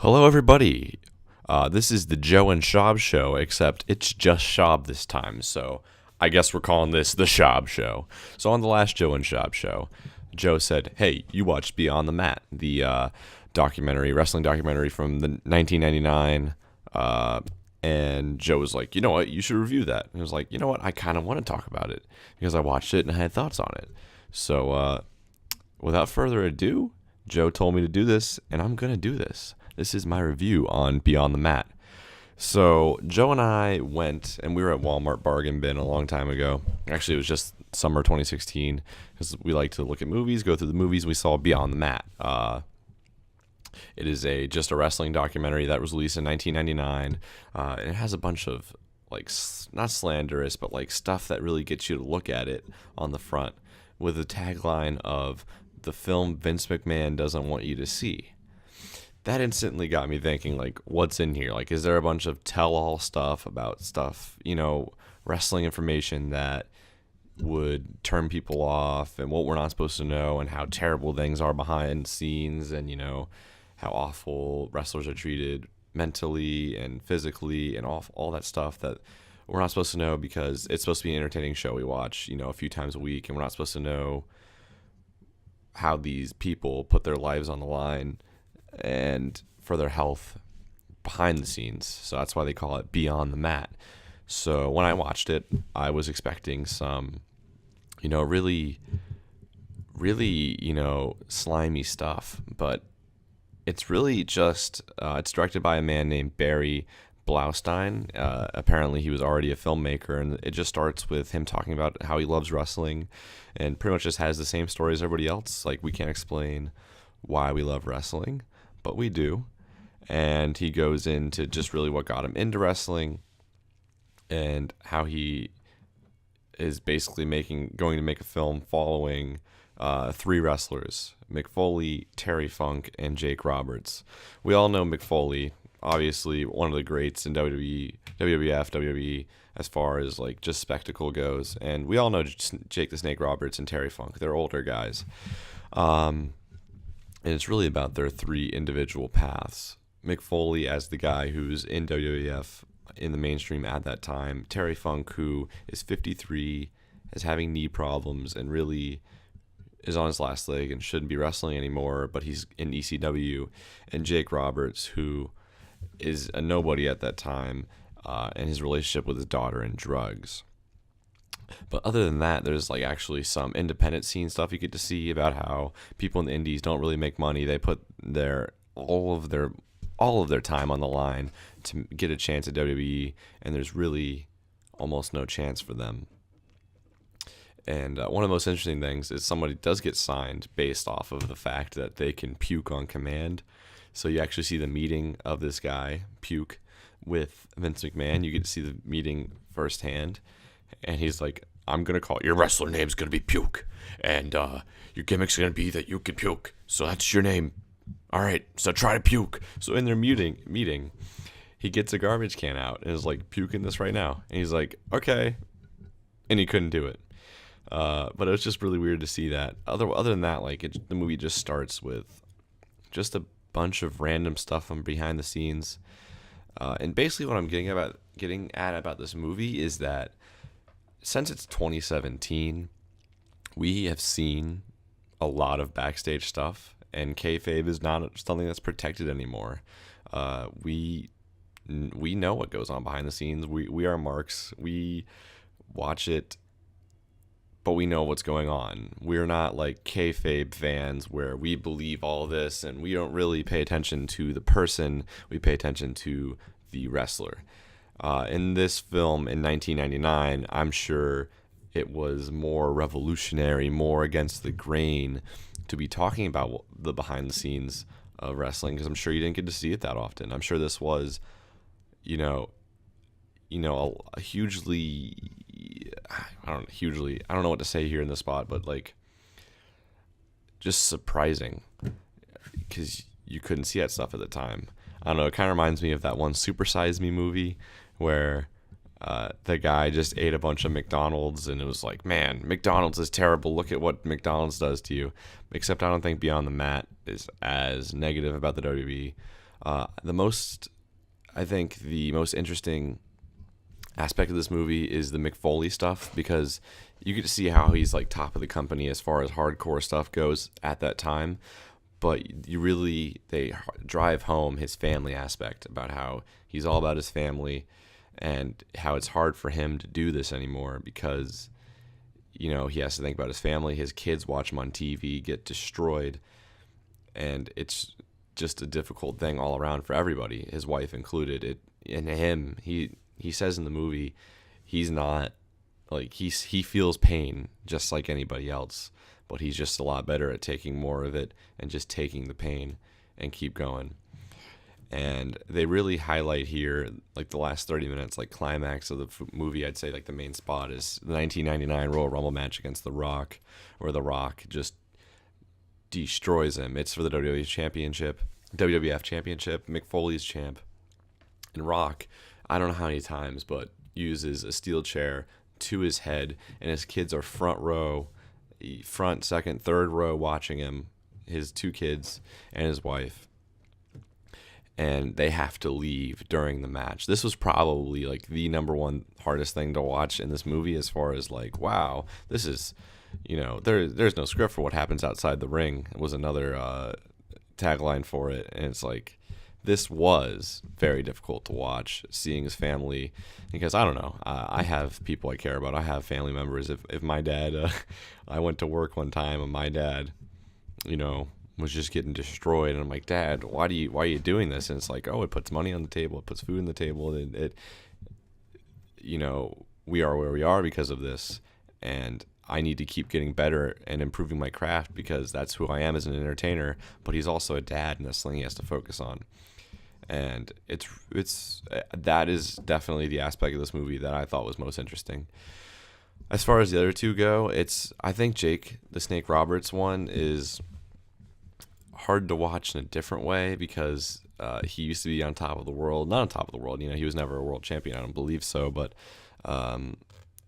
Hello, everybody. This is the Joe and Shob show, except it's just Shob this time. So I guess we're calling this the Shob show. So on the last Joe and Shob show, Joe said, "Hey, you watched Beyond the Mat, the wrestling documentary from the 1999." And Joe was like, "You know what? You should review that." And I was like, "You know what? I kind of want to talk about it because I watched it and I had thoughts on it." So without further ado, Joe told me to do this, and I'm gonna do this. This is my review on Beyond the Mat. So Joe and I went, and we were at Walmart Bargain Bin a long time ago. Actually, it was just summer 2016 because we like to look at movies, go through the movies. We saw Beyond the Mat. It is just a wrestling documentary that was released in 1999, and it has a bunch of not slanderous, but stuff that really gets you to look at it on the front with a tagline of "the film Vince McMahon doesn't want you to see." That instantly got me thinking, what's in here? Is there a bunch of tell-all stuff about stuff, wrestling information that would turn people off and what we're not supposed to know and how terrible things are behind the scenes and, how awful wrestlers are treated mentally and physically and all that stuff that we're not supposed to know because it's supposed to be an entertaining show we watch, a few times a week, and we're not supposed to know how these people put their lives on the line and for their health behind the scenes. So that's why they call it Beyond the Mat. So when I watched it, I was expecting some, really, slimy stuff. But it's really just, it's directed by a man named Barry Blaustein. Apparently he was already a filmmaker, and it just starts with him talking about how he loves wrestling and pretty much just has the same story as everybody else. We can't explain why we love wrestling, but we do. And he goes into just really what got him into wrestling and how he is basically going to make a film following three wrestlers: Mick Foley, Terry Funk, and Jake Roberts. We all know Mick Foley, obviously one of the greats in WWE, WWF, WWE, as far as just spectacle goes. And we all know Jake the Snake Roberts and Terry Funk. They're older guys. And it's really about their three individual paths. Mick Foley as the guy who's in WWF in the mainstream at that time. Terry Funk, who is 53, is having knee problems and really is on his last leg and shouldn't be wrestling anymore, but he's in ECW. And Jake Roberts, who is a nobody at that time, and his relationship with his daughter and drugs. But other than that, there's actually some independent scene stuff you get to see about how people in the indies don't really make money. They put all of their time on the line to get a chance at WWE, and there's really almost no chance for them. And one of the most interesting things is somebody does get signed based off of the fact that they can puke on command. So you actually see the meeting of this guy, Puke, with Vince McMahon. You get to see the meeting firsthand. And he's like, "I'm going to call your wrestler name's going to be Puke. And your gimmick's going to be that you can puke. So that's your name. All right, so try to puke." So in their meeting, he gets a garbage can out and is like, "Puke in this right now." And he's like, "Okay." And he couldn't do it. But it was just really weird to see that. Other than that, the movie just starts with just a bunch of random stuff from behind the scenes. And basically what I'm getting at about this movie is that since it's 2017, we have seen a lot of backstage stuff, and kayfabe is not something that's protected anymore. We know what goes on behind the scenes. We are marks. We watch it, but we know what's going on. We're not like kayfabe fans where we believe all this and we don't really pay attention to the person. We pay attention to the wrestler. In this film in 1999, I'm sure it was more revolutionary, more against the grain to be talking about the behind the scenes of wrestling, because I'm sure you didn't get to see it that often. I'm sure this was, a hugely, I don't know what to say here in the spot, but just surprising because you couldn't see that stuff at the time. I don't know, it kind of reminds me of that one Super Size Me movie where the guy just ate a bunch of McDonald's and it was like, man, McDonald's is terrible. Look at what McDonald's does to you. Except I don't think Beyond the Mat is as negative about the WWE. I think the most interesting aspect of this movie is the Mick Foley stuff, because you get to see how he's like top of the company as far as hardcore stuff goes at that time. But they drive home his family aspect, about how he's all about his family and how it's hard for him to do this anymore because, he has to think about his family. His kids watch him on TV, get destroyed, and it's just a difficult thing all around for everybody, his wife included. He says in the movie, he's not like he feels pain just like anybody else, but he's just a lot better at taking more of it and just taking the pain and keep going. And they really highlight here, like the last 30 minutes, like climax of the movie. I'd say like the main spot is the 1999 Royal Rumble match against The Rock, where The Rock just destroys him. It's for the WWF Championship. Mick Foley's champ. And Rock, I don't know how many times, but uses a steel chair to his head, and his kids are front, second, third row watching him, his two kids and his wife. And they have to leave during the match. This was probably like the number one hardest thing to watch in this movie, as far as like, wow, this is, there's no script for what happens outside the ring. It was another tagline for it. And it's like, this was very difficult to watch, seeing his family, because I don't know, I have people I care about. I have family members. If my dad, I went to work one time and my dad, was just getting destroyed, and I'm like, Dad, why are you doing this? And it's like, oh, it puts money on the table, it puts food on the table, it we are where we are because of this, and I need to keep getting better and improving my craft, because that's who I am as an entertainer. But he's also a dad, and that's something he has to focus on. And that is definitely the aspect of this movie that I thought was most interesting. As far as the other two go, I think Jake the Snake Roberts one is hard to watch in a different way, because he used to be on top of the world. Not on top of the world, he was never a world champion, I don't believe so, but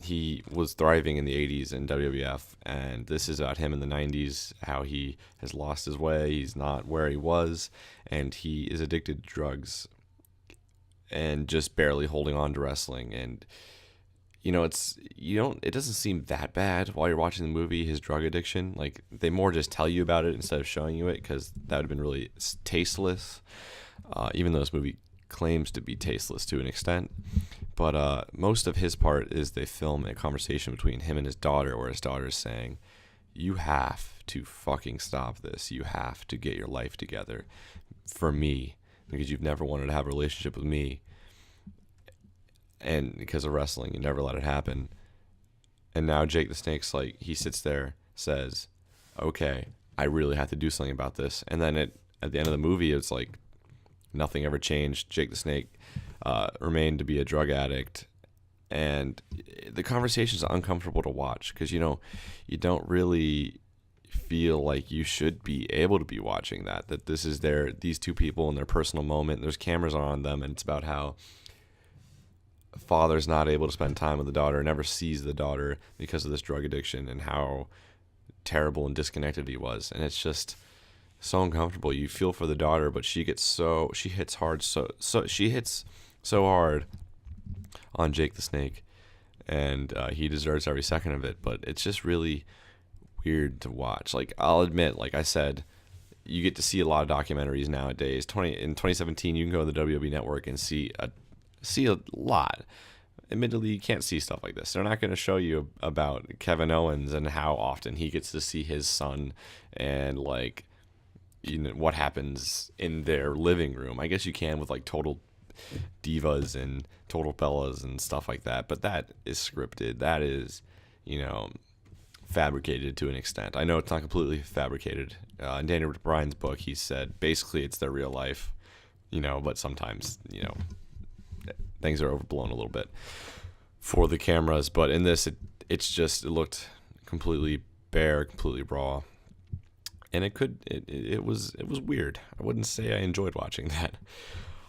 he was thriving in the 80s in WWF, and this is about him in the 90s, how he has lost his way, he's not where he was, and he is addicted to drugs and just barely holding on to wrestling. And it doesn't seem that bad while you're watching the movie, his drug addiction. Like, they more just tell you about it instead of showing you it, because that would have been really tasteless, even though this movie claims to be tasteless to an extent. But most of his part is they film a conversation between him and his daughter, where his daughter is saying, you have to fucking stop this. You have to get your life together for me, because you've never wanted to have a relationship with me. And because of wrestling, you never let it happen. And now Jake the Snake's like, he sits there, says, okay, I really have to do something about this. And then at the end of the movie, it's like nothing ever changed. Jake the Snake remained to be a drug addict. And the conversation's uncomfortable to watch, because, you don't really feel like you should be able to be watching that this is these two people in their personal moment. There's cameras on them, and it's about how father's not able to spend time with the daughter, never sees the daughter because of this drug addiction, and how terrible and disconnected he was. And it's just so uncomfortable. You feel for the daughter, but she hits so hard on Jake the Snake, and he deserves every second of it. But it's just really weird to watch. Like, I'll admit, like I said, you get to see a lot of documentaries nowadays. In 2017, you can go to the WWE Network and see a lot. Admittedly, you can't see stuff like this. They're not going to show you about Kevin Owens and how often he gets to see his son, and like, what happens in their living room. I guess you can with like Total Divas and Total Bellas and stuff like that, but that is scripted. That is, fabricated to an extent. I know it's not completely fabricated. In Daniel Bryan's book, he said basically it's their real life, but sometimes, things are overblown a little bit for the cameras. But in this, it looked completely bare, completely raw, and it was weird. I wouldn't say I enjoyed watching that.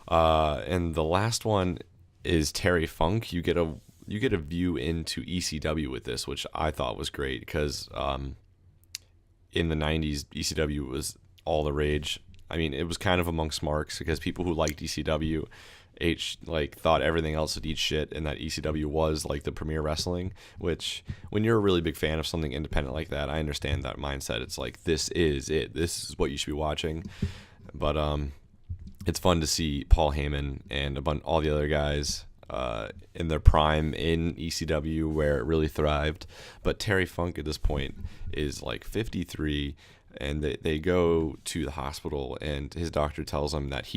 And the last one is Terry Funk. You get a view into ECW with this, which I thought was great, because in the 90s, ECW was all the rage. I mean, it was kind of amongst marks because people who liked ECW thought everything else would eat shit, and that ECW was like the premier wrestling, which when you're a really big fan of something independent like that, I understand that mindset. It's like, this is it, this is what you should be watching. But it's fun to see Paul Heyman and all the other guys in their prime in ECW where it really thrived. But Terry Funk at this point is like 53, and they go to the hospital, and his doctor tells him that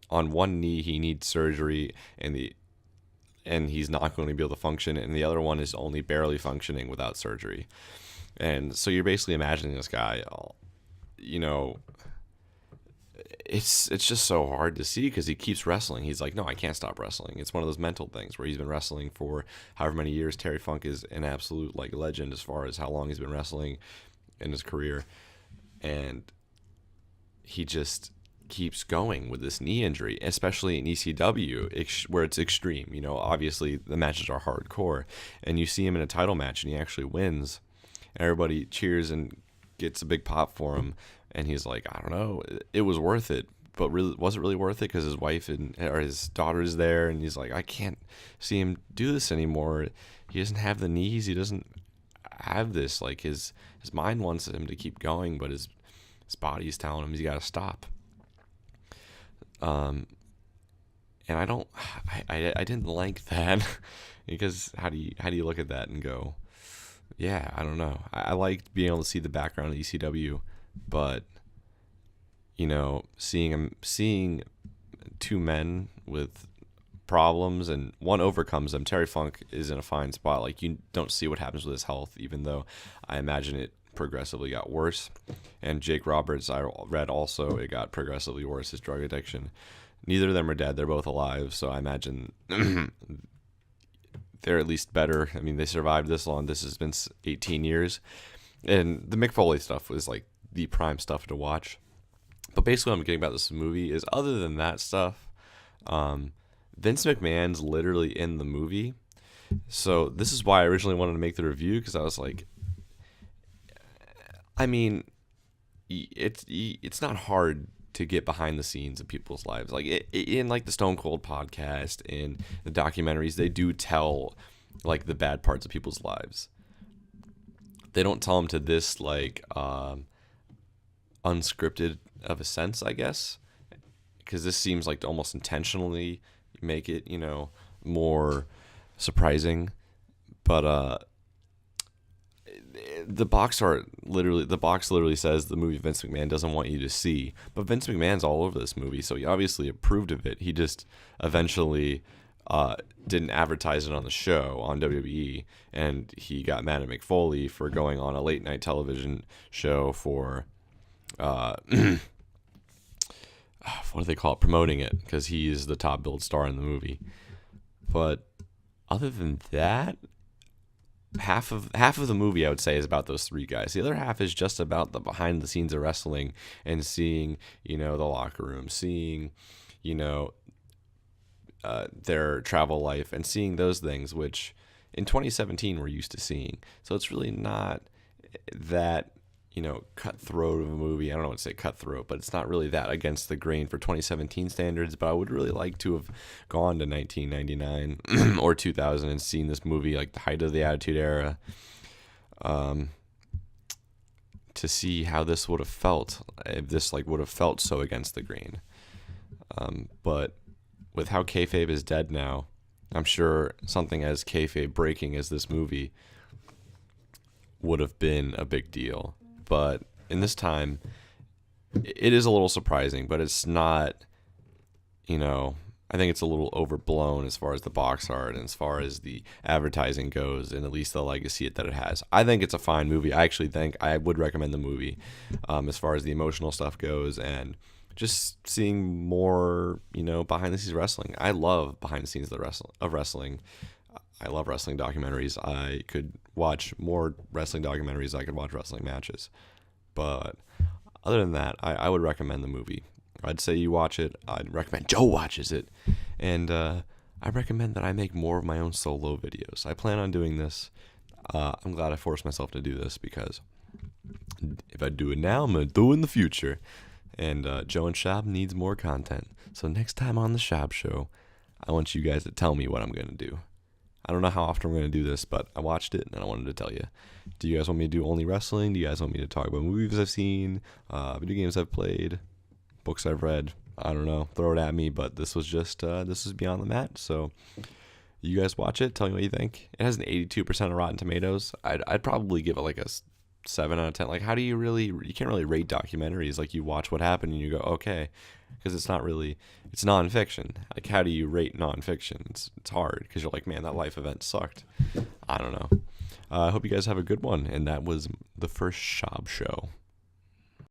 on one knee he needs surgery, and he's not going to be able to function, and the other one is only barely functioning without surgery. And so you're basically imagining this guy, it's just so hard to see because he keeps wrestling. He's like, no, I can't stop wrestling. It's one of those mental things where he's been wrestling for however many years. Terry Funk is an absolute like legend as far as how long he's been wrestling in his career, and he just keeps going with this knee injury, especially in ECW where it's extreme. Obviously the matches are hardcore, and you see him in a title match and he actually wins, and everybody cheers and gets a big pop for him, and he's like, I don't know, it was worth it, but really, was it really worth it? Because his wife or his daughter's there, and he's like, I can't see him do this anymore. He doesn't have the knees, he doesn't have this, like his mind wants him to keep going, but his body's telling him he's got to stop. And I didn't like that because how do you look at that and go, yeah, I don't know. I liked being able to see the background of ECW, but seeing two men with problems and one overcomes them. Terry Funk is in a fine spot. Like, you don't see what happens with his health, even though I imagine it progressively got worse. And Jake Roberts, I read also, it got progressively worse, his drug addiction. Neither of them are dead. They're both alive, so I imagine they're at least better. I mean, they survived this long. This has been 18 years. And the Mick Foley stuff was like the prime stuff to watch. But basically what I'm getting about this movie is, other than that stuff, Vince McMahon's literally in the movie. So this is why I originally wanted to make the review, because I was like, I mean, it's not hard to get behind the scenes of people's lives. Like in like the Stone Cold podcast and the documentaries, they do tell like the bad parts of people's lives. They don't tell them to this like unscripted of a sense, I guess, because this seems like to almost intentionally make it, more surprising. But the box literally says the movie Vince McMahon doesn't want you to see, but Vince McMahon's all over this movie, so he obviously approved of it. He just eventually didn't advertise it on the show on WWE, and he got mad at Mick Foley for going on a late night television show for what do they call it, promoting it, because he is the top billed star in the movie. But other than that, half of the movie, I would say, is about those three guys. The other half is just about the behind the scenes of wrestling and seeing, the locker room, seeing, their travel life, and seeing those things, which in 2017 we're used to seeing. So it's really not that, cutthroat of a movie. I don't know what to say cutthroat, but it's not really that against the grain for 2017 standards. But I would really like to have gone to 1999 or 2000 and seen this movie, like the height of the Attitude Era, to see how this would have felt, if this would have felt so against the grain. But with how kayfabe is dead now, I'm sure something as kayfabe breaking as this movie would have been a big deal. But in this time, it is a little surprising, but it's not, I think it's a little overblown as far as the box art and as far as the advertising goes, and at least the legacy that it has. I think it's a fine movie. I actually think I would recommend the movie as far as the emotional stuff goes, and just seeing more, behind the scenes wrestling. I love behind the scenes of wrestling. I love wrestling documentaries. I could watch more wrestling documentaries than I could watch wrestling matches. But other than that, I would recommend the movie. I'd say you watch it. I'd recommend Joe watches it. And I recommend that I make more of my own solo videos. I plan on doing this. I'm glad I forced myself to do this, because if I do it now, I'm going to do it in the future. And Joe and Shob needs more content. So next time on the Shob Show, I want you guys to tell me what I'm going to do. I don't know how often I'm going to do this, but I watched it and I wanted to tell you. Do you guys want me to do only wrestling? Do you guys want me to talk about movies I've seen, video games I've played, books I've read? I don't know. Throw it at me, but this was just, this is Beyond the Mat. So you guys watch it. Tell me what you think. It has an 82% of Rotten Tomatoes. I'd probably give it like a 7 out of 10. Like, how do you really, you can't really rate documentaries. Like, you watch what happened and you go, okay, because it's not really, it's nonfiction. Like, how do you rate nonfiction? It's hard because you're like, man, that life event sucked. I don't know. I hope you guys have a good one. And that was the first Shob Show.